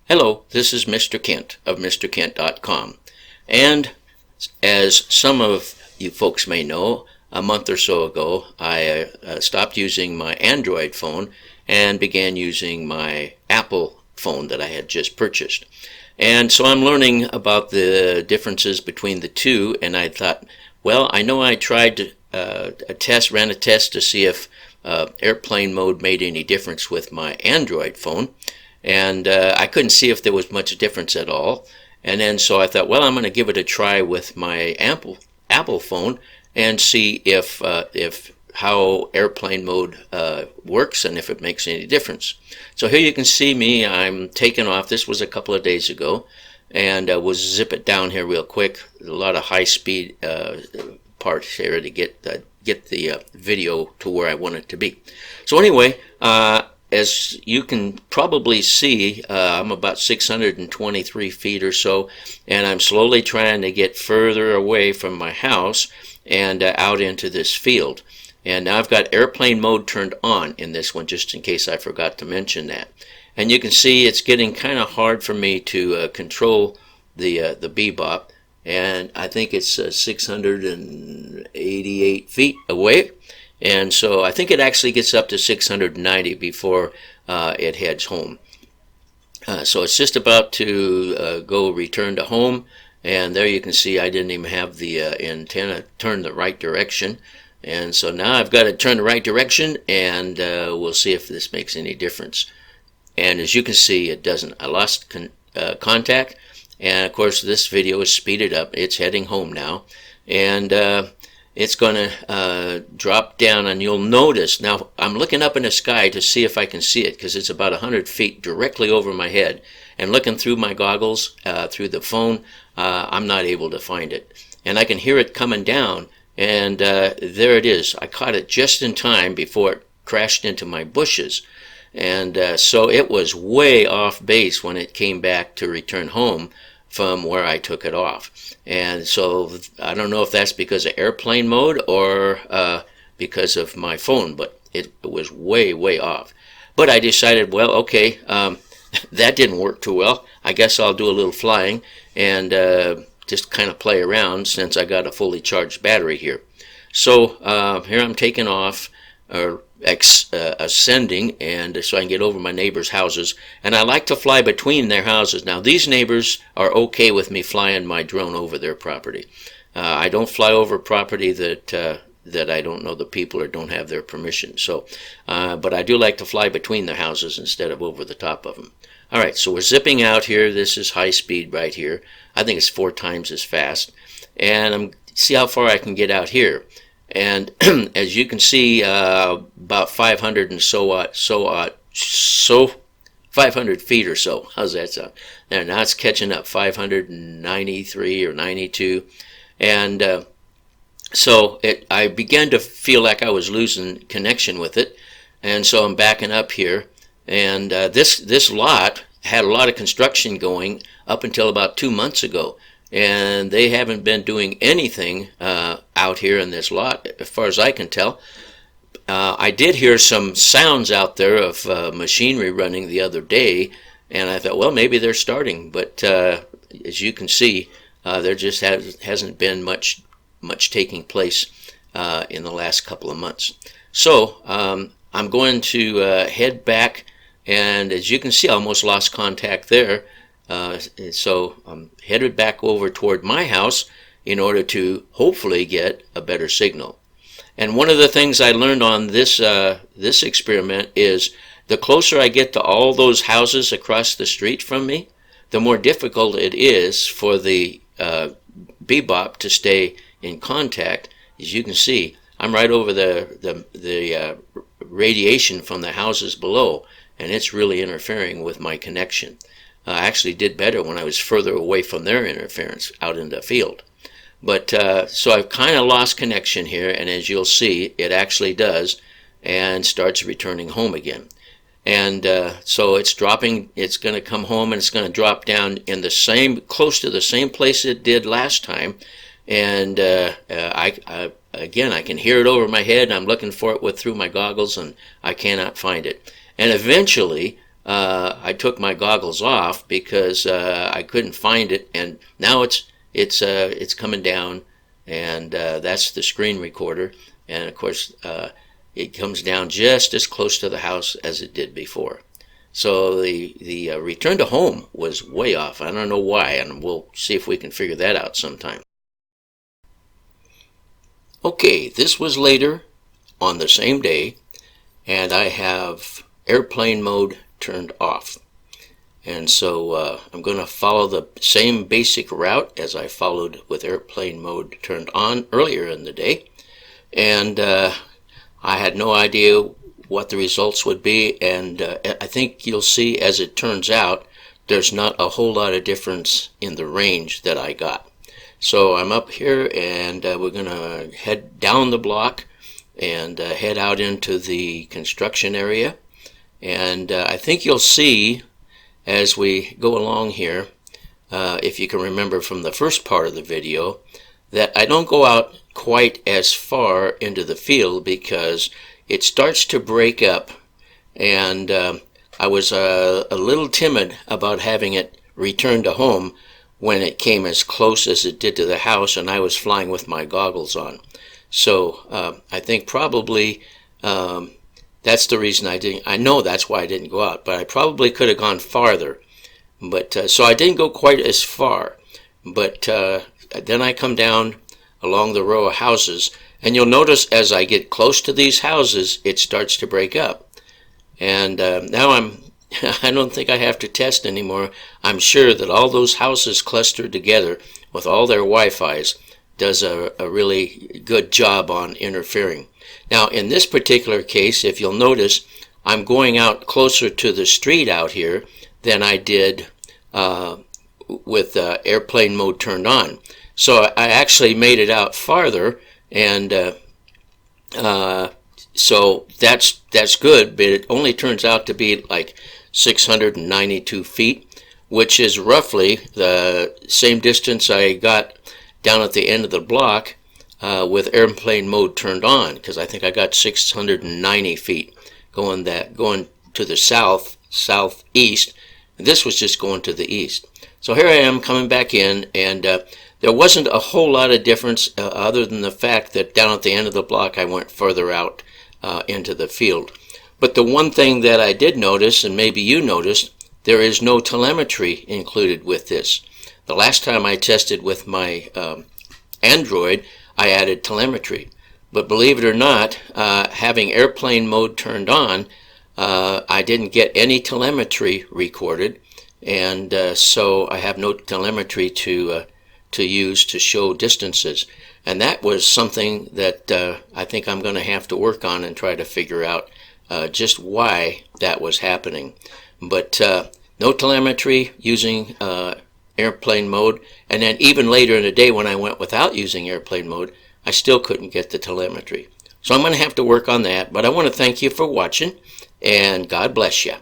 Hello, this is Mr. Kent of MrKent.com. And as some of you folks may know, a month or so ago, I stopped using my Android phone and began using my Apple phone that I had just purchased. And so I'm learning about the differences between the two, and I thought, well, I know I tried ran a test to see if airplane mode made any difference with my Android phone, and I couldn't see if there was much difference at all. And then so I thought, well, I'm going to give it a try with my Apple phone and see if how airplane mode works and if it makes any difference. So here you can see me. I'm taking off. This was a couple of days ago, and we'll zip it down here real quick. A lot of high-speed parts here to get the video to where I want it to be. So anyway, as you can probably see, I'm about 623 feet or so, and I'm slowly trying to get further away from my house and out into this field. And now I've got airplane mode turned on in this one, just in case I forgot to mention that. And you can see it's getting kind of hard for me to control the bebop, and I think it's 688 feet away. And so I think it actually gets up to 690 before it heads home. So it's just about to return to home, and there you can see I didn't even have the antenna turned the right direction. And so now I've got to turn the right direction, and we'll see if this makes any difference. And as you can see, it doesn't. I lost contact, and of course this video is speeded up. It's heading home now, and it's going to drop down, and you'll notice, now I'm looking up in the sky to see if I can see it, because it's about 100 feet directly over my head, and looking through my goggles, through the phone, I'm not able to find it. And I can hear it coming down, and there it is. I caught it just in time before it crashed into my bushes. And so it was way off base when it came back to return home from where I took it off. And so I don't know if that's because of airplane mode or because of my phone, but it was way off. But I decided, well, okay, that didn't work too well. I guess I'll do a little flying and just kind of play around since I got a fully charged battery here. So here I'm taking off, ascending, and so I can get over my neighbors' houses. And I like to fly between their houses. Now these neighbors are okay with me flying my drone over their property. I don't fly over property that I don't know the people or don't have their permission. So, but I do like to fly between their houses instead of over the top of them. All right, so we're zipping out here. This is high speed right here. I think it's 4 times as fast. And see how far I can get out here. And as you can see, about 500 and so 500 feet or so. How's that sound? There, now it's catching up, 593 or 92. And so I began to feel like I was losing connection with it. And so I'm backing up here. And this lot had a lot of construction going up until about 2 months ago. And they haven't been doing anything out here in this lot, as far as I can tell. I did hear some sounds out there of machinery running the other day, and I thought, well, maybe they're starting. But as you can see, there just hasn't been much taking place in the last couple of months. So I'm going to head back, and as you can see, I almost lost contact there. So I'm headed back over toward my house in order to hopefully get a better signal. And one of the things I learned on this experiment is the closer I get to all those houses across the street from me, the more difficult it is for the bebop to stay in contact. As you can see, I'm right over the radiation from the houses below, and it's really interfering with my connection. I actually did better when I was further away from their interference out in the field. But so I've kind of lost connection here, and as you'll see, it actually does, and starts returning home again. And so it's dropping. It's going to come home, and it's going to drop down in close to the same place it did last time. And again, I can hear it over my head. I'm looking for it through my goggles, and I cannot find it. And eventually, I took my goggles off because I couldn't find it, and now it's coming down, and that's the screen recorder, and of course it comes down just as close to the house as it did before. So the return to home was way off. I don't know why, and we'll see if we can figure that out sometime. Okay, this was later on the same day, and I have airplane mode turned off. And so I'm going to follow the same basic route as I followed with airplane mode turned on earlier in the day. And I had no idea what the results would be, and I think you'll see, as it turns out, there's not a whole lot of difference in the range that I got. So I'm up here, and we're going to head down the block and head out into the construction area. And I think you'll see as we go along here, if you can remember from the first part of the video, that I don't go out quite as far into the field because it starts to break up, and I was a little timid about having it return to home when it came as close as it did to the house, and I was flying with my goggles on. So I think probably that's the reason I know that's why I didn't go out, but I probably could have gone farther. But so I didn't go quite as far, but then I come down along the row of houses, and you'll notice as I get close to these houses, it starts to break up. And now I don't think I have to test anymore. I'm sure that all those houses clustered together with all their Wi-Fi's does a really good job on interfering. Now, in this particular case, if you'll notice, I'm going out closer to the street out here than I did with airplane mode turned on. So I actually made it out farther, and so that's good, but it only turns out to be like 692 feet, which is roughly the same distance I got down at the end of the block with airplane mode turned on, because I think I got 690 feet going to the southeast. This was just going to the east. So here I am coming back in, and there wasn't a whole lot of difference other than the fact that down at the end of the block I went further out into the field. But the one thing that I did notice, and maybe you noticed, there is no telemetry included with this. The last time I tested with my Android, I added telemetry. But believe it or not, having airplane mode turned on, I didn't get any telemetry recorded, and so I have no telemetry to use to show distances. And that was something that I think I'm going to have to work on and try to figure out just why that was happening. But no telemetry using airplane mode, and then even later in the day when I went without using airplane mode, I still couldn't get the telemetry. So I'm going to have to work on that, but I want to thank you for watching, and God bless you.